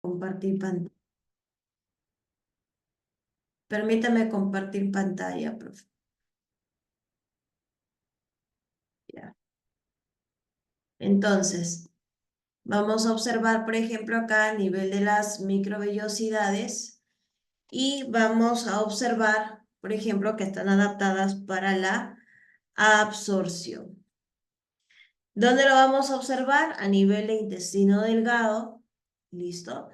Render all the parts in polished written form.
Compartir pantalla. Permítame compartir pantalla, profe. Ya. Entonces, vamos a observar, por ejemplo, acá a nivel de las microvellosidades y vamos a observar, por ejemplo, que están adaptadas para la absorción. ¿Dónde lo vamos a observar? A nivel de intestino delgado, ¿listo?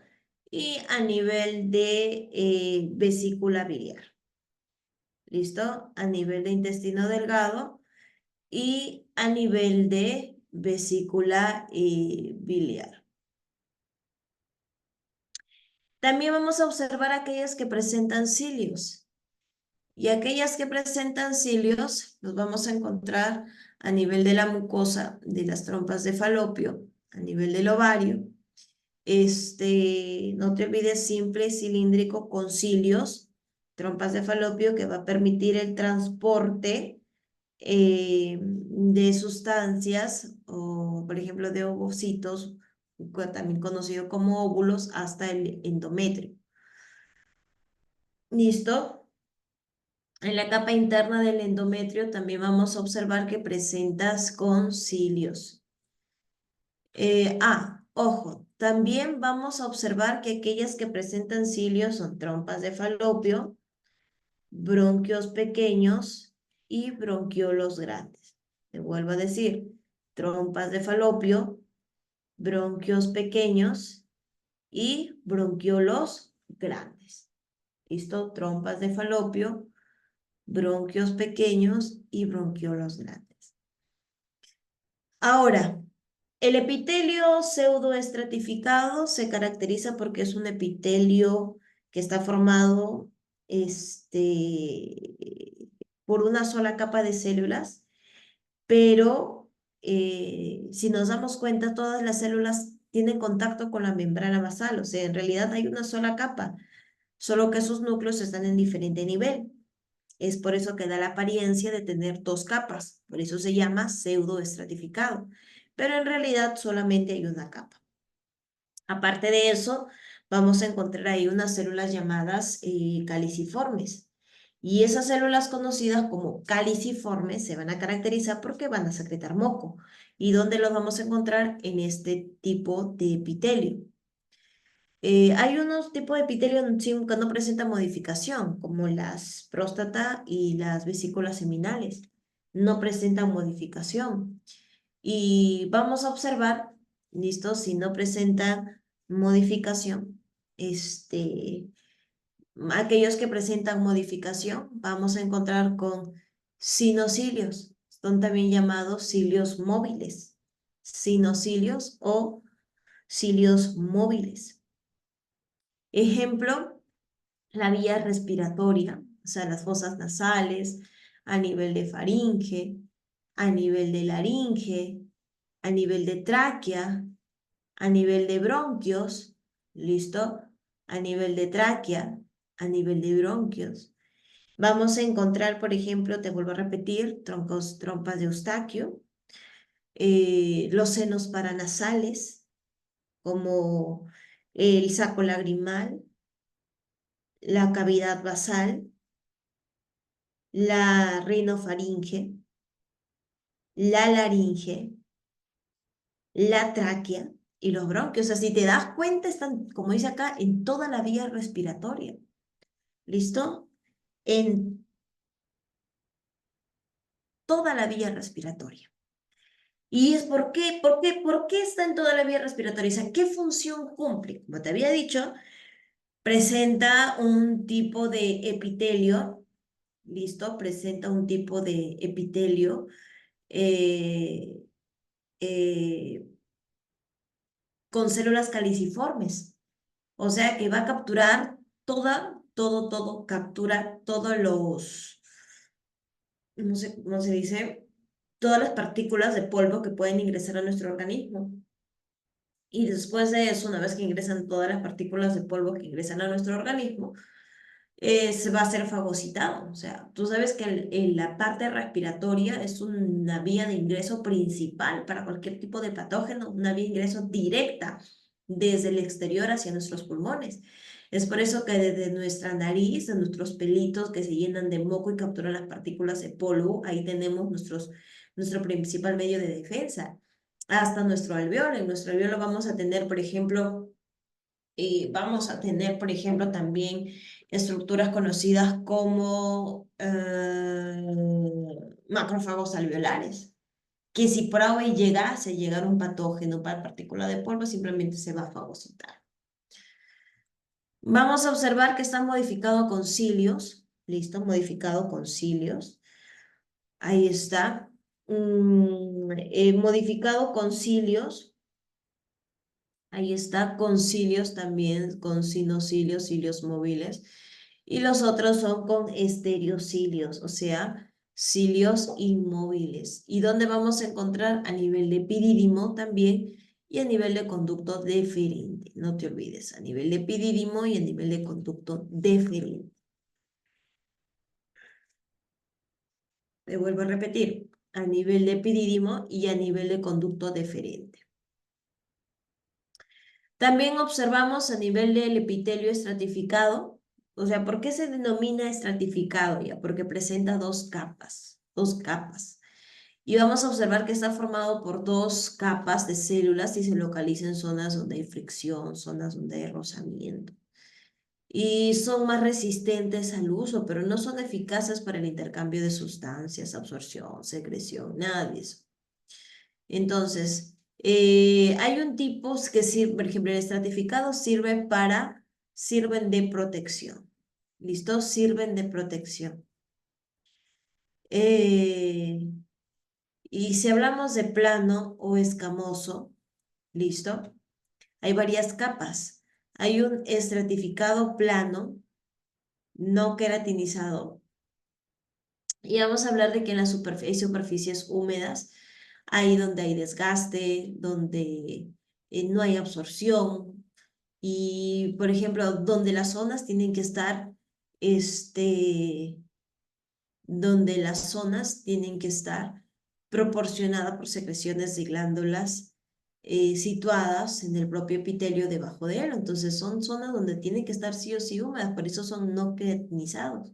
Y a nivel de vesícula biliar, ¿listo? A nivel de intestino delgado y a nivel de vesícula biliar. También vamos a observar aquellas que presentan cilios. Y aquellas que presentan cilios los vamos a encontrar a nivel de la mucosa de las trompas de falopio, a nivel del ovario. No te olvides simple, cilíndrico con cilios, trompas de falopio, que va a permitir el transporte de sustancias, o por ejemplo de ovocitos, también conocido como óvulos, hasta el endometrio. ¿Listo? En la capa interna del endometrio también vamos a observar que presentas con cilios. Ojo, también vamos a observar que aquellas que presentan cilios son trompas de falopio, bronquios pequeños y bronquiolos grandes. Te vuelvo a decir, trompas de falopio, bronquios pequeños y bronquiolos grandes. ¿Listo? Trompas de falopio, bronquios pequeños y bronquiolos grandes. Ahora, el epitelio pseudoestratificado se caracteriza porque es un epitelio que está formado por una sola capa de células, pero si nos damos cuenta, todas las células tienen contacto con la membrana basal, o sea, en realidad hay una sola capa, solo que sus núcleos están en diferente nivel. Es por eso que da la apariencia de tener dos capas, por eso se llama pseudoestratificado, pero en realidad solamente hay una capa. Aparte de eso, vamos a encontrar ahí unas células llamadas caliciformes. Y esas células conocidas como caliciformes se van a caracterizar porque van a secretar moco. ¿Y dónde los vamos a encontrar? En este tipo de epitelio. Hay unos tipos de epitelio que no presentan modificación, como las próstata y las vesículas seminales. No presentan modificación. Y vamos a observar, ¿listo? Si no presentan modificación, aquellos que presentan modificación, vamos a encontrar con sinocilios. Son también llamados cilios móviles. Sinocilios o cilios móviles. Ejemplo, la vía respiratoria, o sea, las fosas nasales, a nivel de faringe, a nivel de laringe, a nivel de tráquea, a nivel de bronquios, ¿listo? A nivel de tráquea, a nivel de bronquios. Vamos a encontrar, por ejemplo, te vuelvo a repetir, trompas de Eustaquio, los senos paranasales, como el saco lagrimal, la cavidad basal, la rinofaringe, la laringe, la tráquea y los bronquios. O sea, si te das cuenta, están, como dice acá, en toda la vía respiratoria. ¿Listo? En toda la vía respiratoria. ¿Y es por qué está en toda la vía respiratoria? O sea, ¿qué función cumple? Como te había dicho, presenta un tipo de epitelio, ¿listo? Presenta un tipo de epitelio eh, eh, con células caliciformes. O sea que va a capturar captura todos los, no sé cómo se dice, todas las partículas de polvo que pueden ingresar a nuestro organismo. Y después de eso, una vez que ingresan todas las partículas de polvo que ingresan a nuestro organismo, se va a ser fagocitado. O sea, tú sabes que la parte respiratoria es una vía de ingreso principal para cualquier tipo de patógeno, una vía de ingreso directa desde el exterior hacia nuestros pulmones. Es por eso que desde nuestra nariz, de nuestros pelitos que se llenan de moco y capturan las partículas de polvo, ahí tenemos nuestro principal medio de defensa. Hasta nuestro alveolo. En nuestro alveolo vamos a tener, por ejemplo, también estructuras conocidas como macrófagos alveolares, que si por ahí llegase a llegar un patógeno para partícula de polvo, simplemente se va a fagocitar. Vamos a observar que está modificado con cilios, listo, modificado con cilios. Ahí está. Modificado con cilios. Ahí está, con cilios también, con sinocilios, cilios móviles. Y los otros son con estereocilios, o sea, cilios inmóviles. ¿Y dónde vamos a encontrar? A nivel de epidídimo también y a nivel de conducto deferente. No te olvides, a nivel de epidídimo y a nivel de conducto deferente. Te vuelvo a repetir, a nivel de epidídimo y a nivel de conducto deferente. También observamos a nivel del epitelio estratificado, o sea, ¿por qué se denomina estratificado ya? Porque presenta dos capas, dos capas. Y vamos a observar que está formado por dos capas de células y se localiza en zonas donde hay fricción, zonas donde hay rozamiento. Y son más resistentes al uso, pero no son eficaces para el intercambio de sustancias, absorción, secreción, nada de eso. Entonces, hay un tipo que sirve, por ejemplo, el estratificado sirven de protección. ¿Listo? Sirven de protección. Y si hablamos de plano o escamoso, ¿listo? Hay varias capas. Hay un estratificado plano, no queratinizado. Y vamos a hablar de que en la hay superficies húmedas, ahí donde hay desgaste, donde no hay absorción, y por ejemplo, donde las zonas tienen que estar, este, donde las zonas tienen que estar proporcionadas por secreciones de glándulas situadas en el propio epitelio debajo de él. Entonces son zonas donde tienen que estar sí o sí húmedas, por eso son no queratinizados.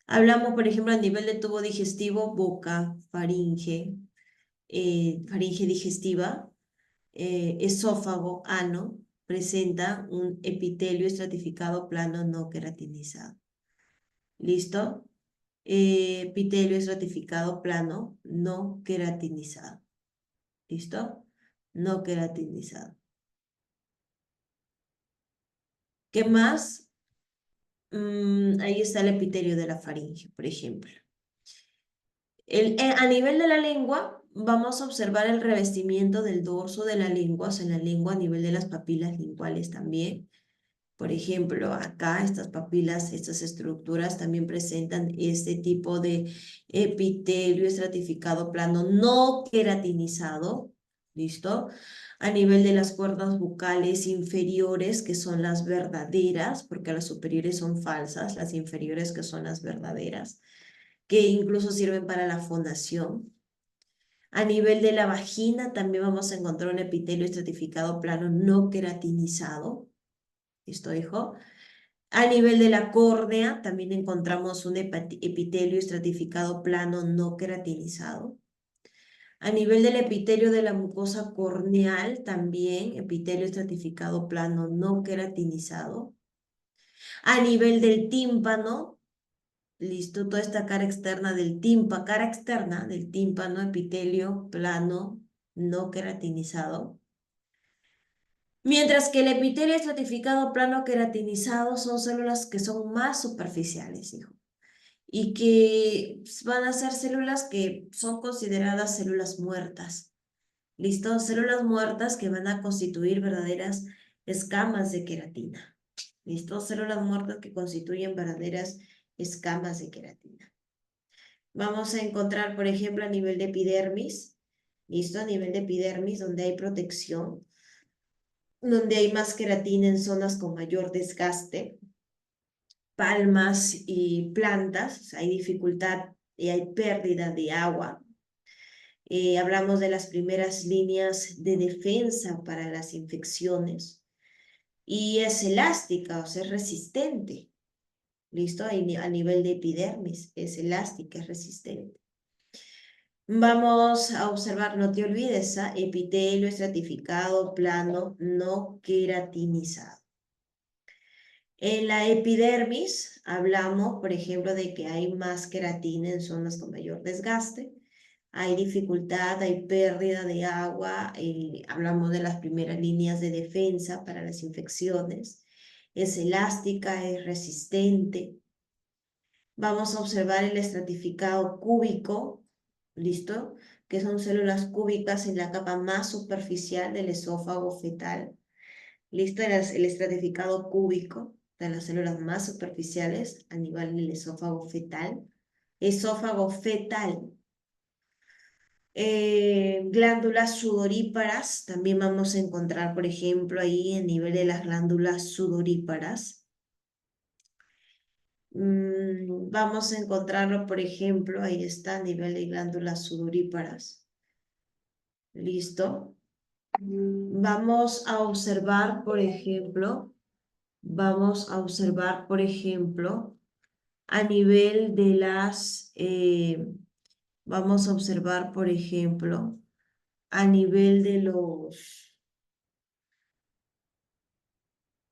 Hablamos, por ejemplo, a nivel de tubo digestivo, boca, faringe digestiva, esófago, ano, presenta un epitelio estratificado plano no queratinizado. ¿Listo? Epitelio estratificado plano no queratinizado. ¿Listo? No queratinizado. ¿Qué más? Ahí está el epitelio de la faringe, por ejemplo. A nivel de la lengua, vamos a observar el revestimiento del dorso de la lengua, o sea, en la lengua a nivel de las papilas linguales también. Por ejemplo, acá estas papilas, estas estructuras también presentan este tipo de epitelio estratificado plano no queratinizado, ¿listo? A nivel de las cuerdas bucales inferiores, que son las verdaderas, porque las superiores son falsas, las inferiores que son las verdaderas, que incluso sirven para la fonación. A nivel de la vagina también vamos a encontrar un epitelio estratificado plano no queratinizado. ¿Listo, hijo? A nivel de la córnea también encontramos un epitelio estratificado plano no queratinizado. A nivel del epitelio de la mucosa corneal también epitelio estratificado plano no queratinizado. A nivel del tímpano, listo, toda esta cara externa del tímpano, epitelio plano no queratinizado. Mientras que el epitelio estratificado plano queratinizado son células que son más superficiales, hijo, y que van a ser células que son consideradas células muertas. ¿Listo? Células muertas que van a constituir verdaderas escamas de queratina. ¿Listo? Células muertas que constituyen verdaderas escamas de queratina. Vamos a encontrar, por ejemplo, a nivel de epidermis, ¿listo? A nivel de epidermis, donde hay protección, donde hay más queratina en zonas con mayor desgaste, palmas y plantas, o sea, hay dificultad y hay pérdida de agua. Hablamos de las primeras líneas de defensa para las infecciones y es elástica, o sea, es resistente. ¿Listo? A nivel de epidermis, es elástica, es resistente. Vamos a observar, no te olvides, epitelio estratificado, plano, no queratinizado. En la epidermis hablamos, por ejemplo, de que hay más queratina en zonas con mayor desgaste, hay dificultad, hay pérdida de agua, hablamos de las primeras líneas de defensa para las infecciones, es elástica, es resistente. Vamos a observar el estratificado cúbico, ¿listo? Que son células cúbicas en la capa más superficial del esófago fetal. ¿Listo? El estratificado cúbico de las células más superficiales a nivel del esófago fetal. Esófago fetal. Glándulas sudoríparas, también vamos a encontrar, por ejemplo, ahí en nivel de las glándulas sudoríparas. Vamos a encontrarlo, por ejemplo, ahí está a nivel de glándulas sudoríparas. ¿Listo? Vamos a observar, por ejemplo, a nivel de vamos a observar, por ejemplo, a nivel de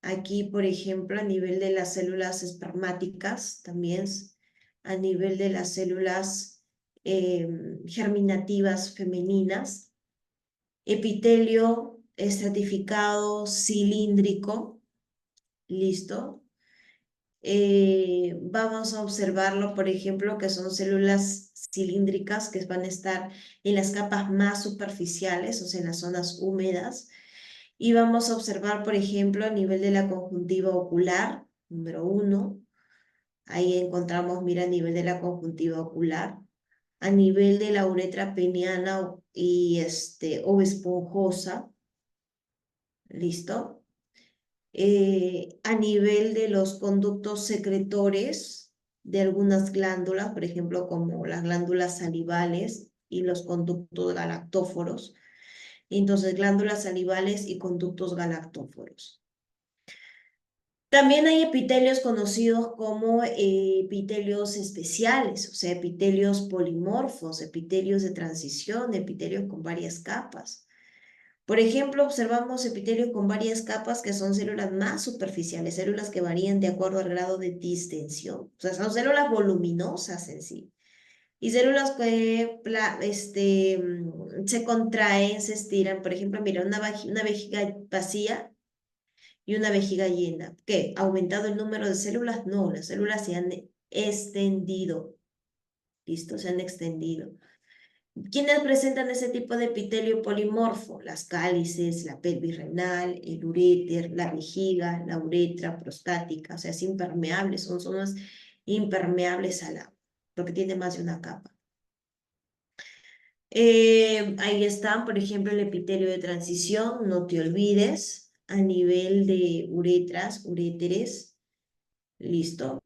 aquí, por ejemplo, a nivel de las células espermáticas, también a nivel de las células germinativas femeninas, epitelio estratificado cilíndrico, ¿listo? Vamos a observarlo, por ejemplo, que son células cilíndricas que van a estar en las capas más superficiales, o sea, en las zonas húmedas. Y vamos a observar, por ejemplo, a nivel de la conjuntiva ocular, número 1. Ahí encontramos, mira, a nivel de la conjuntiva ocular. A nivel de la uretra peniana y o esponjosa. ¿Listo? A nivel de los conductos secretores de algunas glándulas, por ejemplo, como las glándulas salivales y los conductos galactóforos. Entonces, glándulas salivales y conductos galactóforos. También hay epitelios conocidos como epitelios especiales, o sea, epitelios polimorfos, epitelios de transición, epitelios con varias capas. Por ejemplo, observamos epitelios con varias capas que son células más superficiales, células que varían de acuerdo al grado de distensión. O sea, son células voluminosas en sí. Y células que se contraen, se estiran. Por ejemplo, mira, una vejiga vacía y una vejiga llena. ¿Qué? ¿Ha aumentado el número de células? No, las células se han extendido. ¿Listo? Se han extendido. ¿Quiénes presentan ese tipo de epitelio polimorfo? Las cálices, la pelvis renal, el uréter, la vejiga, la uretra prostática, o sea, es impermeable, son zonas impermeables al agua, porque tiene más de una capa. Ahí están, por ejemplo, el epitelio de transición, no te olvides, a nivel de uretras, uréteres, listo.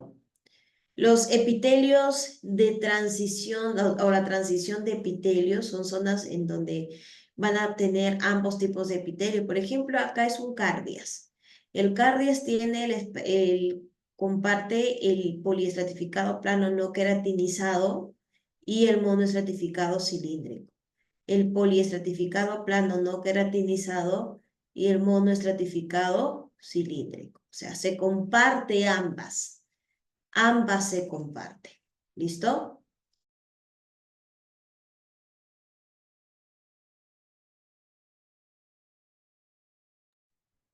Los epitelios de transición o la transición de epitelios son zonas en donde van a tener ambos tipos de epitelio. Por ejemplo, acá es un cardias. El cardias tiene comparte el poliestratificado plano no queratinizado y el monoestratificado cilíndrico. El poliestratificado plano no queratinizado y el monoestratificado cilíndrico. O sea, se comparte ambas. Ambas se comparten. ¿Listo?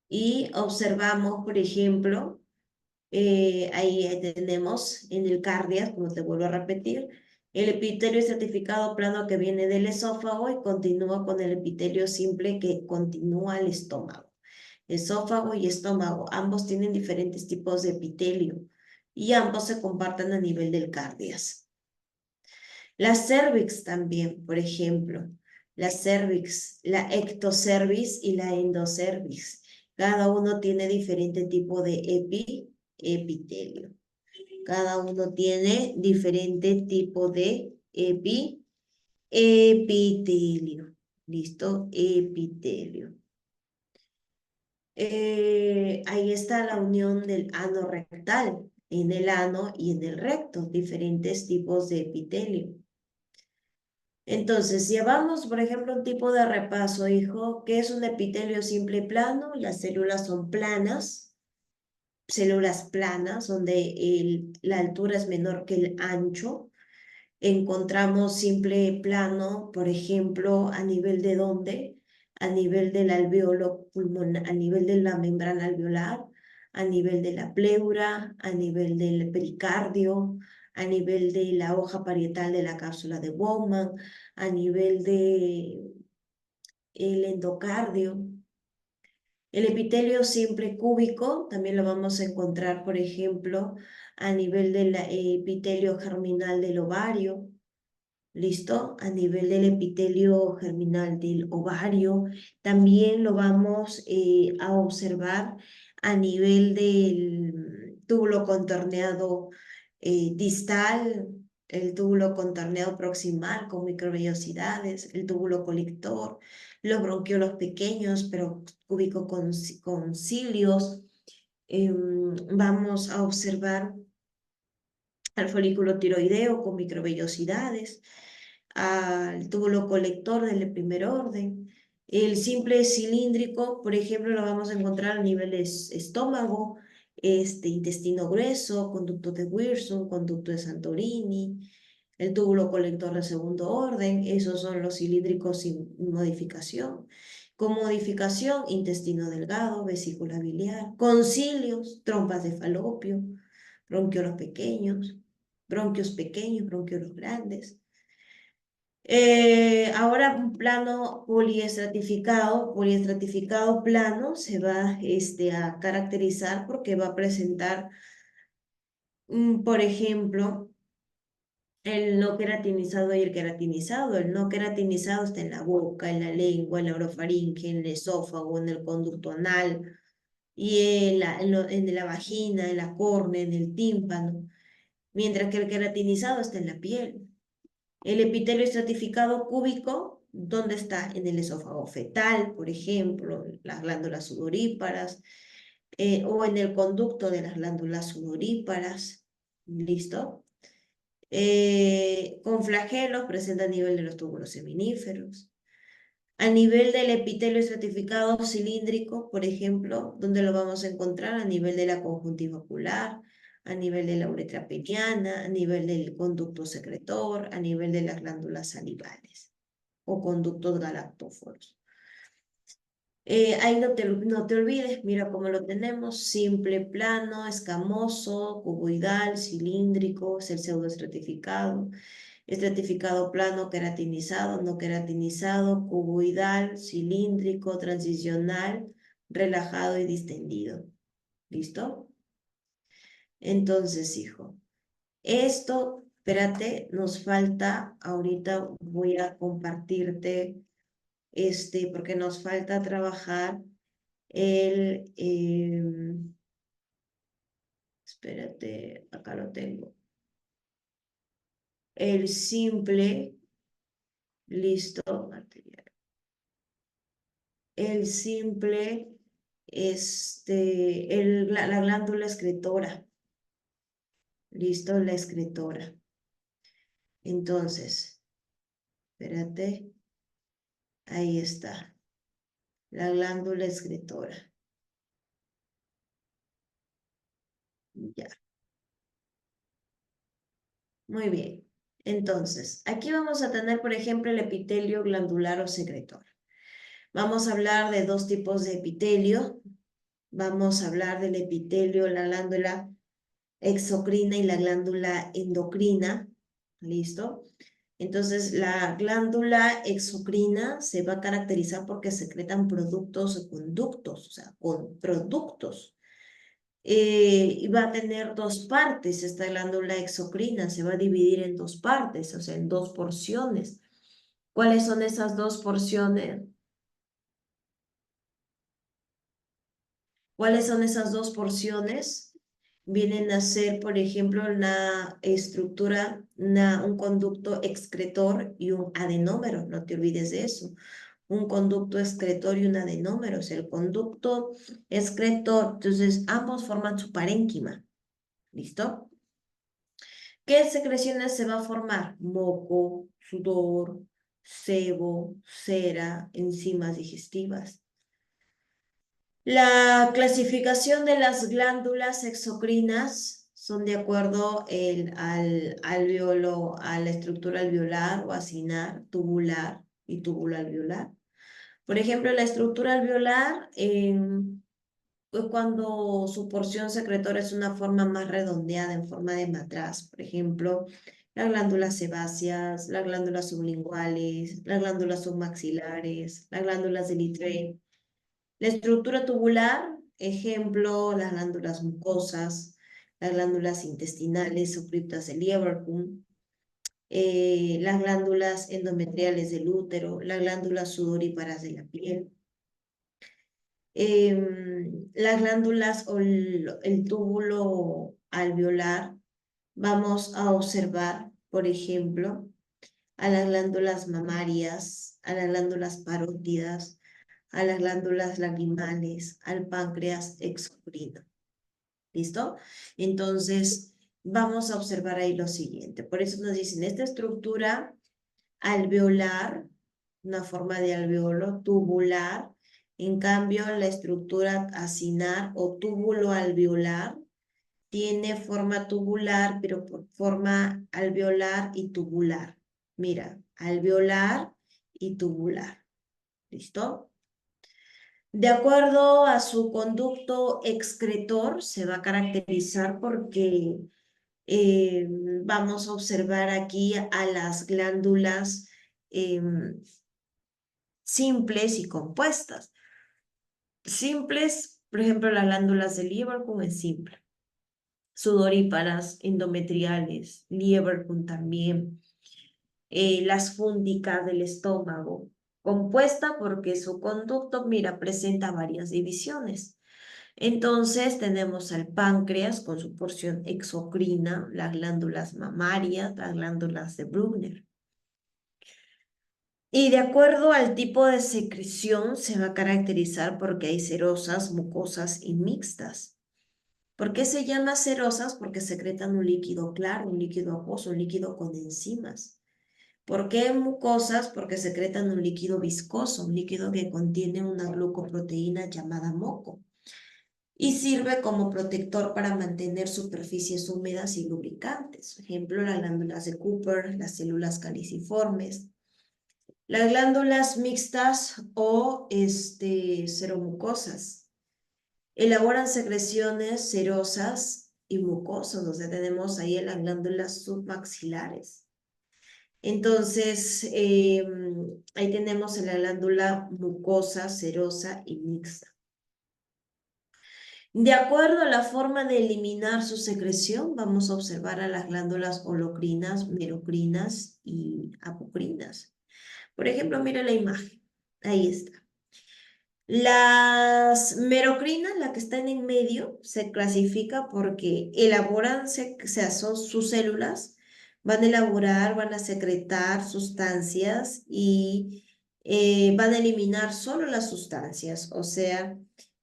Y observamos, por ejemplo, ahí tenemos en el cardias, como te vuelvo a repetir, el epitelio estratificado plano que viene del esófago y continúa con el epitelio simple que continúa al estómago. Esófago y estómago, ambos tienen diferentes tipos de epitelio y ambos se comparten a nivel del cardias. La cervix también, por ejemplo, la cervix, la ectocervix y la endocervix. Cada uno tiene diferente tipo de epitelio. Cada uno tiene diferente tipo de epitelio. Epitelio. ¿Listo? Epitelio. Ahí está la unión del ano rectal, en el ano y en el recto, diferentes tipos de epitelio. Entonces, llevamos, por ejemplo, un tipo de repaso, hijo, que es un epitelio simple plano, las células planas, donde la altura es menor que el ancho. Encontramos simple plano, por ejemplo, a nivel de dónde, a nivel del alveolo pulmonar, a nivel de la membrana alveolar, a nivel de la pleura, a nivel del pericardio, a nivel de la hoja parietal de la cápsula de Bowman, a nivel de el endocardio. El epitelio simple cúbico también lo vamos a encontrar, por ejemplo, a nivel del epitelio germinal del ovario. ¿Listo? A nivel del epitelio germinal del ovario. También lo vamos a observar a nivel del túbulo contorneado distal, el túbulo contorneado proximal con microvellosidades, el túbulo colector, los bronquiolos pequeños, pero cúbico con cilios. Vamos a observar al folículo tiroideo con microvellosidades, al túbulo colector del primer orden. El simple cilíndrico, por ejemplo, lo vamos a encontrar a nivel de estómago, intestino grueso, conducto de Wilson, conducto de Santorini, el túbulo colector de segundo orden. Esos son los cilíndricos sin modificación. Con modificación, intestino delgado, vesícula biliar, concilios, trompas de falopio, bronquiolos pequeños, bronquiolos grandes. Ahora un plano poliestratificado plano se va a caracterizar porque va a presentar, por ejemplo, el no queratinizado y el queratinizado. El no queratinizado está en la boca, en la lengua, en la orofaringe, en el esófago, en el conducto anal y en la vagina, en la córnea, en el tímpano, mientras que el queratinizado está en la piel. El epitelio estratificado cúbico, ¿dónde está? En el esófago fetal, por ejemplo, las glándulas sudoríparas, o en el conducto de las glándulas sudoríparas. ¿Listo? Con flagelos presenta a nivel de los túbulos seminíferos. A nivel del epitelio estratificado cilíndrico, por ejemplo, ¿dónde lo vamos a encontrar? A nivel de la conjuntiva ocular, a nivel de la uretra peniana, a nivel del conducto secretor, a nivel de las glándulas salivales o conductos galactóforos. Ahí no te olvides, mira cómo lo tenemos: simple, plano, escamoso, cuboidal, cilíndrico, es el pseudoestratificado. Estratificado plano, queratinizado, no queratinizado, cuboidal, cilíndrico, transicional, relajado y distendido. ¿Listo? Entonces, hijo, esto, espérate, nos falta, ahorita voy a compartirte, porque nos falta trabajar el, espérate, acá lo tengo, el simple, listo, material. El simple, la glándula excretora. Listo, la excretora. Entonces, espérate, ahí está, la glándula excretora. Ya, muy bien. Entonces, aquí vamos a tener, por ejemplo, el epitelio glandular o secretor. Vamos a hablar de dos tipos de epitelio. Vamos a hablar del epitelio, la glándula exocrina y la glándula endocrina. ¿Listo? Entonces, la glándula exocrina se va a caracterizar porque secretan productos o conductos, o sea, con productos. Y va a tener dos partes. Esta glándula exocrina se va a dividir en dos partes, o sea, en dos porciones. ¿Cuáles son esas dos porciones? ¿Cuáles son esas dos porciones? vienen a ser, por ejemplo, una estructura, un conducto excretor y un adenómero, no te olvides de eso. Un conducto excretor y un adenómero, es el conducto excretor, entonces ambos forman su parénquima, ¿listo? ¿Qué secreciones se va a formar? Moco, sudor, sebo, cera, enzimas digestivas. La clasificación de las glándulas exocrinas son de acuerdo al alveolo, a la estructura alveolar o acinar, tubular y tubulo-alveolar. Por ejemplo, la estructura alveolar, cuando su porción secretora es una forma más redondeada, en forma de matraz, por ejemplo, las glándulas sebáceas, las glándulas sublinguales, las glándulas submaxilares, las glándulas del Littré. La estructura tubular, ejemplo, las glándulas mucosas, las glándulas intestinales o criptas del Lieberkühn, las glándulas endometriales del útero, las glándulas sudoríparas de la piel, las glándulas o el túbulo alveolar. Vamos a observar, por ejemplo, a las glándulas mamarias, a las glándulas parótidas, a las glándulas lagrimales, al páncreas exocrino. ¿Listo? Entonces, vamos a observar ahí lo siguiente. Por eso nos dicen, esta estructura alveolar, una forma de alveolo, tubular. En cambio, la estructura acinar o túbulo alveolar tiene forma tubular, pero por forma alveolar y tubular. Mira, alveolar y tubular. ¿Listo? De acuerdo a su conducto excretor, se va a caracterizar porque eh, vamos a observar aquí a las glándulas simples y compuestas. Simples, por ejemplo, las glándulas de Lieberkühn es simple. Sudoríparas, endometriales, Lieberkühn también. Las fúndicas del estómago, compuesta porque su conducto, mira, presenta varias divisiones. Entonces tenemos al páncreas con su porción exocrina, las glándulas mamarias, las glándulas de Brugner. Y de acuerdo al tipo de secreción se va a caracterizar porque hay cerosas, mucosas y mixtas. ¿Por qué se llama cerosas? Porque secretan un líquido claro, un líquido acuoso, un líquido con enzimas. ¿Por qué mucosas? Porque secretan un líquido viscoso, un líquido que contiene una glucoproteína llamada moco y sirve como protector para mantener superficies húmedas y lubricantes. Por ejemplo, las glándulas de Cooper, las células caliciformes. Las glándulas mixtas o seromucosas elaboran secreciones serosas y mucosas, o sea, tenemos ahí en las glándulas submaxilares. Entonces, ahí tenemos en la glándula mucosa, serosa y mixta. De acuerdo a la forma de eliminar su secreción, vamos a observar a las glándulas holocrinas, merocrinas y apocrinas. Por ejemplo, mira la imagen. Ahí está. Las merocrinas, la que está en medio, se clasifica porque elaboran, son sus células, van a elaborar, van a secretar sustancias y van a eliminar solo las sustancias. O sea,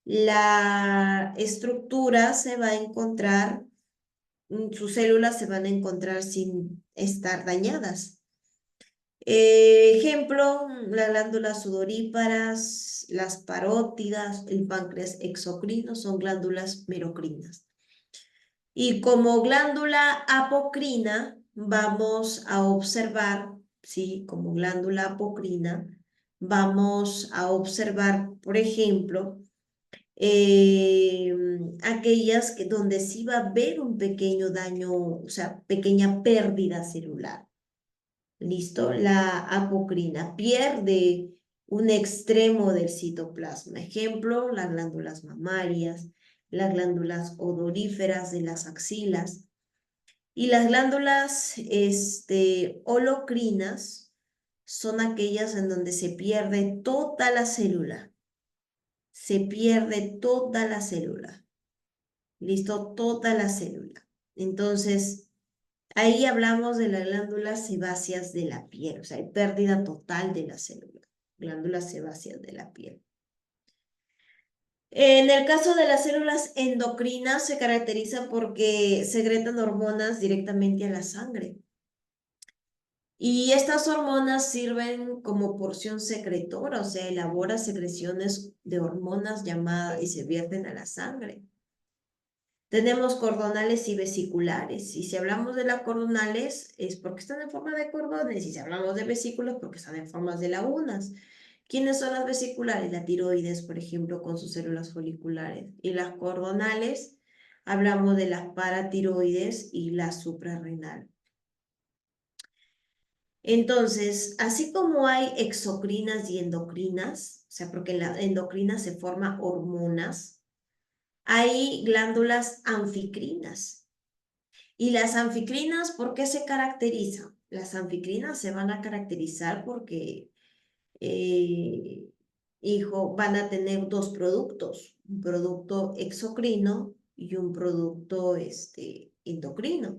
la estructura se va a encontrar, sus células se van a encontrar sin estar dañadas. Ejemplo, las glándulas sudoríparas, las parótidas, el páncreas exocrino son glándulas merocrinas. Y como glándula apocrina, vamos a observar, ¿sí? Como glándula apocrina, vamos a observar, por ejemplo, aquellas donde sí va a haber un pequeño daño, o sea, pequeña pérdida celular. ¿Listo? La apocrina pierde un extremo del citoplasma. Ejemplo, las glándulas mamarias, las glándulas odoríferas de las axilas y las glándulas holocrinas son aquellas en donde se pierde toda la célula. Se pierde toda la célula. listo, toda la célula. Entonces, ahí hablamos de las glándulas sebáceas de la piel, o sea, hay pérdida total de la célula, glándulas sebáceas de la piel. En el caso de las células endocrinas se caracteriza porque secretan hormonas directamente a la sangre. Y estas hormonas sirven como porción secretora, o sea, elabora secreciones de hormonas llamadas y se vierten a la sangre. Tenemos cordonales y vesiculares. Y si hablamos de las cordonales es porque están en forma de cordones. Y si hablamos de vesículos porque están en formas de lagunas. ¿Quiénes son las vesiculares? La tiroides, por ejemplo, con sus células foliculares. Y las cordonales, hablamos de las paratiroides y la suprarrenal. Entonces, así como hay exocrinas y endocrinas, o sea, porque en la endocrina se forman hormonas, hay glándulas anficrinas. Y las anficrinas, ¿por qué se caracterizan? Las anficrinas se van a caracterizar porque, eh, van a tener dos productos, un producto exocrino y un producto endocrino.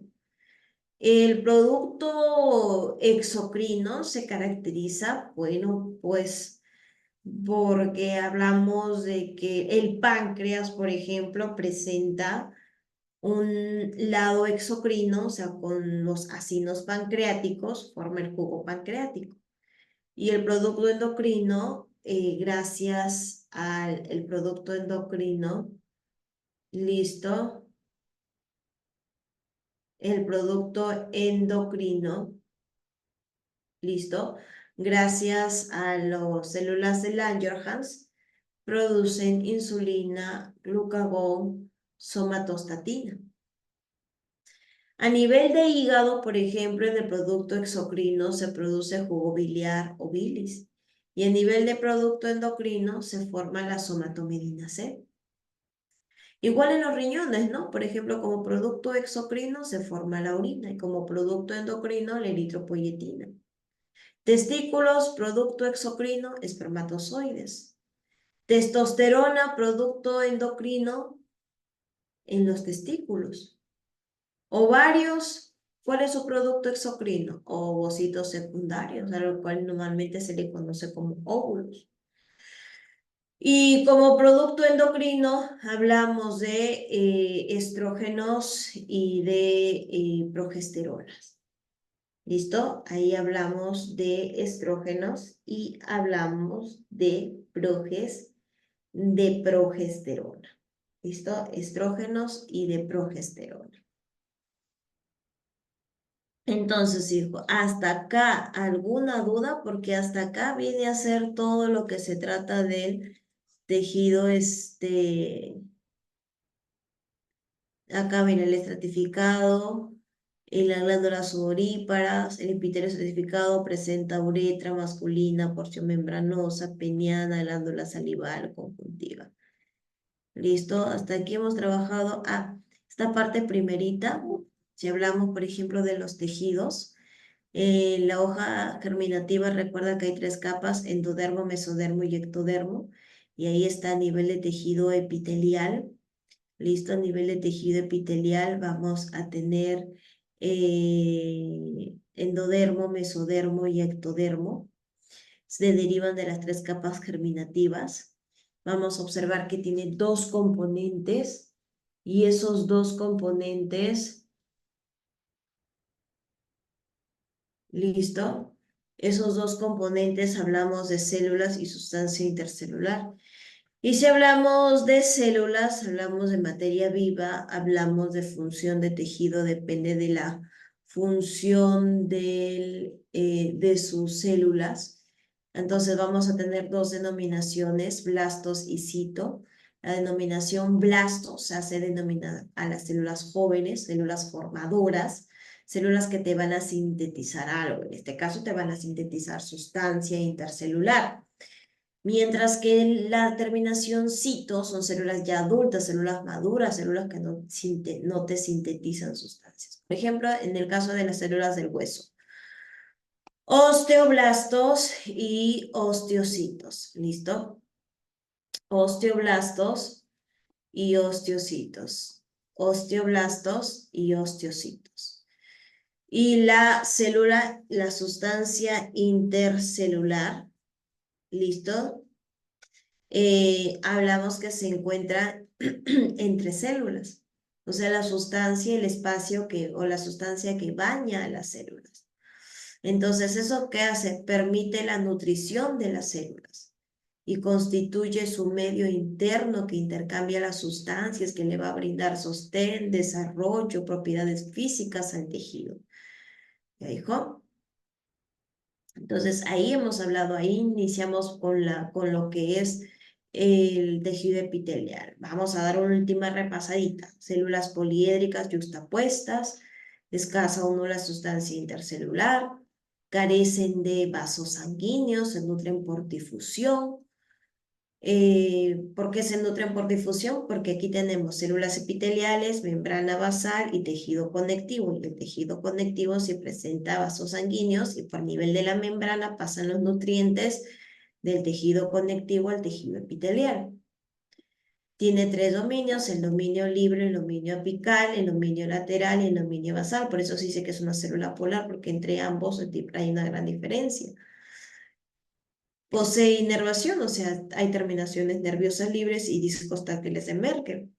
El producto exocrino se caracteriza, bueno, pues porque hablamos de que el páncreas, por ejemplo, presenta un lado exocrino, o sea, con los acinos pancreáticos, forma el jugo pancreático. Y el producto endocrino, gracias al el producto endocrino, listo, el producto endocrino, listo, gracias a las células de Langerhans, producen insulina, glucagón, somatostatina. A nivel de hígado, por ejemplo, en el producto exocrino se produce jugo biliar o bilis. Y a nivel de producto endocrino se forma la somatomedina C. Igual en los riñones, ¿no? Por ejemplo, como producto exocrino se forma la orina y como producto endocrino la eritropoyetina. Testículos, producto exocrino, espermatozoides. Testosterona, producto endocrino en los testículos. Ovarios, ¿cuál es su producto exocrino? Ovocitos secundarios, a lo cual normalmente se le conoce como óvulos. Y como producto endocrino hablamos de estrógenos y de progesteronas. ¿Listo? Ahí hablamos de estrógenos y hablamos de progesterona. ¿Listo? Estrógenos y de progesterona. Entonces, hijo, hasta acá, ¿alguna duda? Porque hasta acá viene a ser todo lo que se trata del tejido, acá viene el estratificado, las glándulas sudoríparas, el epitelio estratificado presenta uretra masculina, porción membranosa, peniana, glándula salival, conjuntiva. ¿Listo? Hasta aquí hemos trabajado esta parte primerita. Si hablamos, por ejemplo, de los tejidos, la hoja germinativa recuerda que hay tres capas, endodermo, mesodermo y ectodermo, y ahí está a nivel de tejido epitelial. Listo, a nivel de tejido epitelial vamos a tener endodermo, mesodermo y ectodermo. Se derivan de las tres capas germinativas. Vamos a observar que tiene dos componentes y esos dos componentes, listo, esos dos componentes hablamos de células y sustancia intercelular. Y si hablamos de células, hablamos de materia viva, hablamos de función de tejido, depende de la función de sus células. Entonces vamos a tener dos denominaciones, blastos y cito. La denominación blastos se hace denominar a las células jóvenes, células formadoras, células que te van a sintetizar algo. En este caso te van a sintetizar sustancia intercelular. Mientras que la terminación cito son células ya adultas, células maduras, células que no te sintetizan sustancias. Por ejemplo, en el caso de las células del hueso. Osteoblastos y osteocitos. ¿Listo? Osteoblastos y osteocitos. osteoblastos y osteocitos. Y la célula, la sustancia intercelular, ¿listo? Hablamos que se encuentra entre células, o sea, la sustancia, el espacio o la sustancia que baña a las células. Entonces, ¿eso qué hace? Permite la nutrición de las células y constituye su medio interno que intercambia las sustancias que le va a brindar sostén, desarrollo, propiedades físicas al tejido. ¿Ya dijo? Entonces, ahí hemos hablado, ahí iniciamos con lo que es el tejido epitelial. Vamos a dar una última repasadita. Células poliédricas yuxtapuestas, escasa o nula sustancia intercelular, carecen de vasos sanguíneos, se nutren por difusión. ¿Por qué se nutren por difusión? Porque aquí tenemos células epiteliales, membrana basal y tejido conectivo. Y el tejido conectivo sí presenta vasos sanguíneos y por nivel de la membrana pasan los nutrientes del tejido conectivo al tejido epitelial. Tiene tres dominios, el dominio libre, el dominio apical, el dominio lateral y el dominio basal. Por eso se dice que es una célula polar, porque entre ambos hay una gran diferencia. Posee inervación, o sea, hay terminaciones nerviosas libres y discos táctiles de Merkel.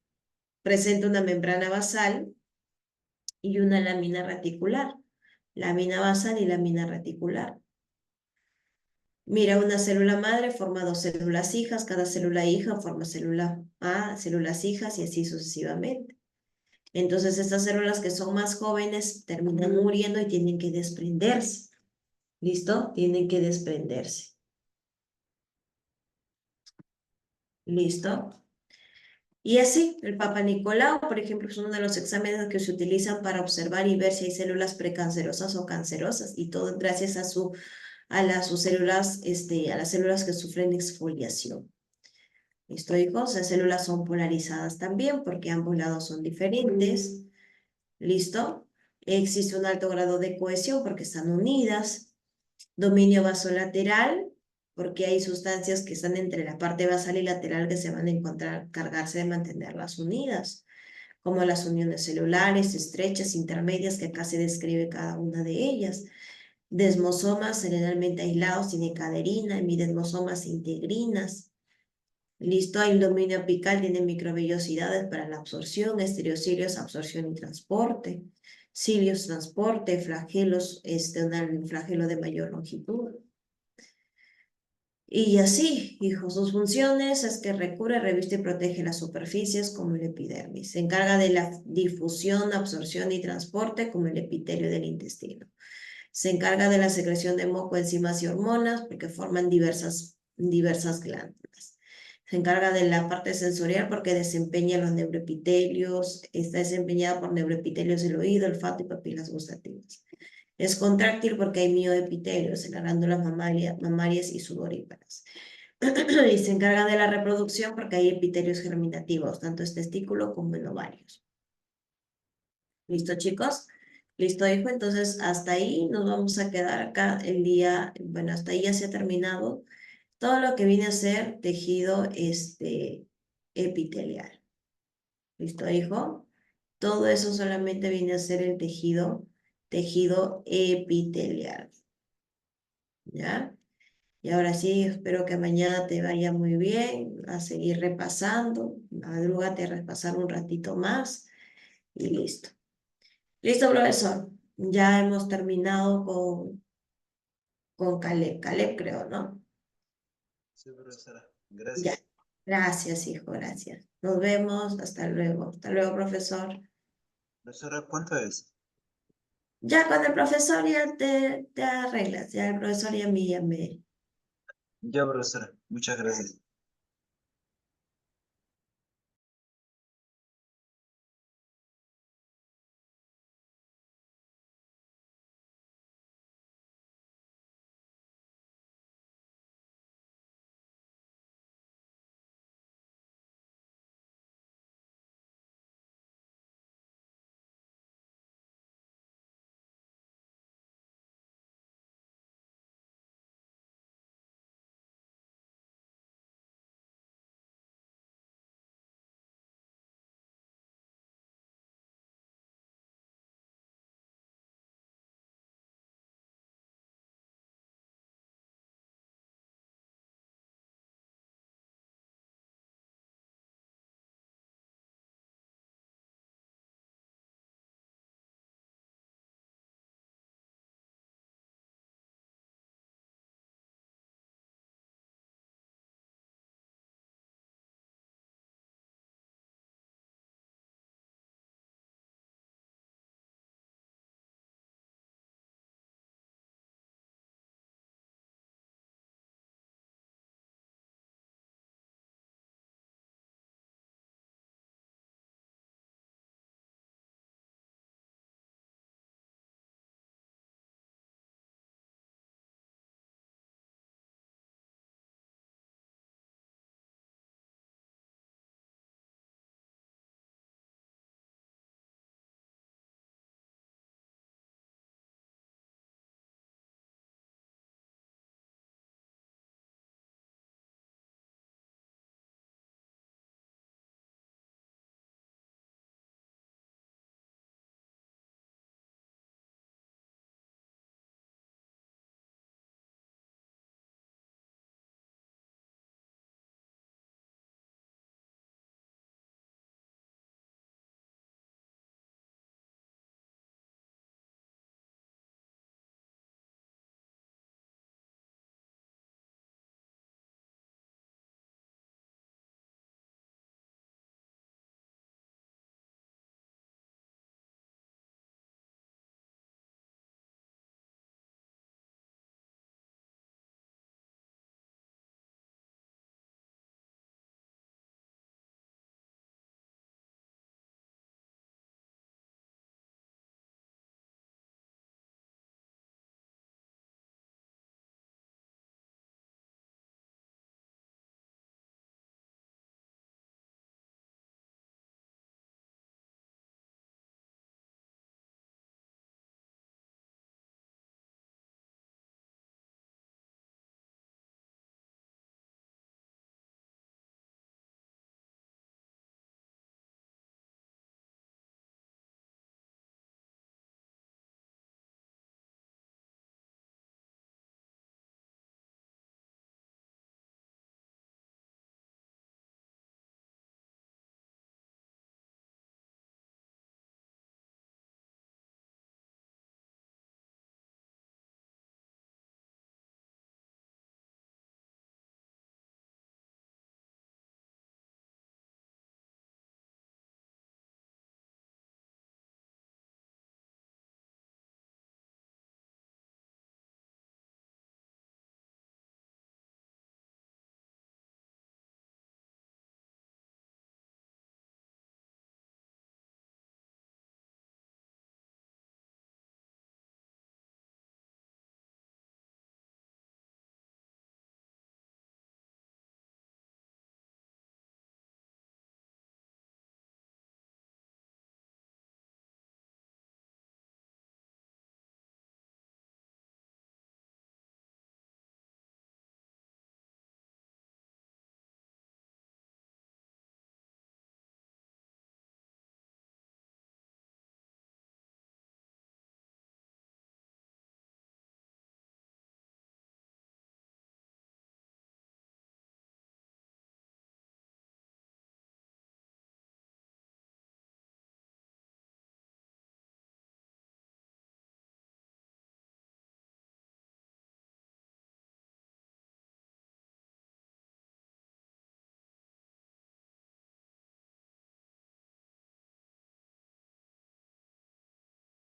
Presenta una membrana basal y una lámina reticular. Lámina basal y lámina reticular. Mira, una célula madre forma dos células hijas, cada célula hija forma células hijas y así sucesivamente. Entonces, estas células que son más jóvenes terminan muriendo y tienen que desprenderse. ¿Listo? Tienen que desprenderse. ¿Listo? Y así, el Papa Nicolau, por ejemplo, es uno de los exámenes que se utilizan para observar y ver si hay células precancerosas o cancerosas, y todo gracias a sus células, a las células que sufren exfoliación. ¿Listo, hijos? Las células son polarizadas también porque ambos lados son diferentes. ¿Listo? Existe un alto grado de cohesión porque están unidas. Dominio vasolateral, porque hay sustancias que están entre la parte basal y lateral que se van a encargarse de mantenerlas unidas, como las uniones celulares, estrechas, intermedias, que acá se describe cada una de ellas. Desmosomas generalmente aislados, tiene caderina, hemidesmosomas e integrinas. Listo, hay un dominio apical, tiene microvellosidades para la absorción, estereocilios, absorción y transporte, cilios, transporte, flagelos, un flagelo de mayor longitud. Y así, hijos, sus funciones es que recubre, reviste y protege las superficies como el epidermis. Se encarga de la difusión, absorción y transporte como el epitelio del intestino. Se encarga de la secreción de moco, enzimas y hormonas porque forman diversas glándulas. Se encarga de la parte sensorial porque desempeña los neuroepitelios, está desempeñada por neuroepitelios del oído, olfato y papilas gustativas. Es contráctil porque hay mioepitelios en las glándulas mamarias y sudoríparas. Y se encarga de la reproducción porque hay epitelios germinativos, tanto en testículo como en ovarios. ¿Listo, chicos? Listo, hijo. Entonces, hasta ahí nos vamos a quedar acá el día. Bueno, hasta ahí ya se ha terminado todo lo que viene a ser tejido epitelial. ¿Listo, hijo? Todo eso solamente viene a ser el tejido epitelial. ¿Ya? Y ahora sí, espero que mañana te vaya muy bien, a seguir repasando, madrúgate a repasar un ratito más y listo. Listo, profesor. Ya hemos terminado con Caleb. Caleb creo, ¿no? Sí, profesora. Ya. Gracias. Gracias, hijo, gracias. Nos vemos, hasta luego. Hasta luego, profesor. Profesora, ¿cuánto es? Ya con el profesor ya te arreglas, ya el profesor y a mí ya me... Ya, profesora. Muchas gracias.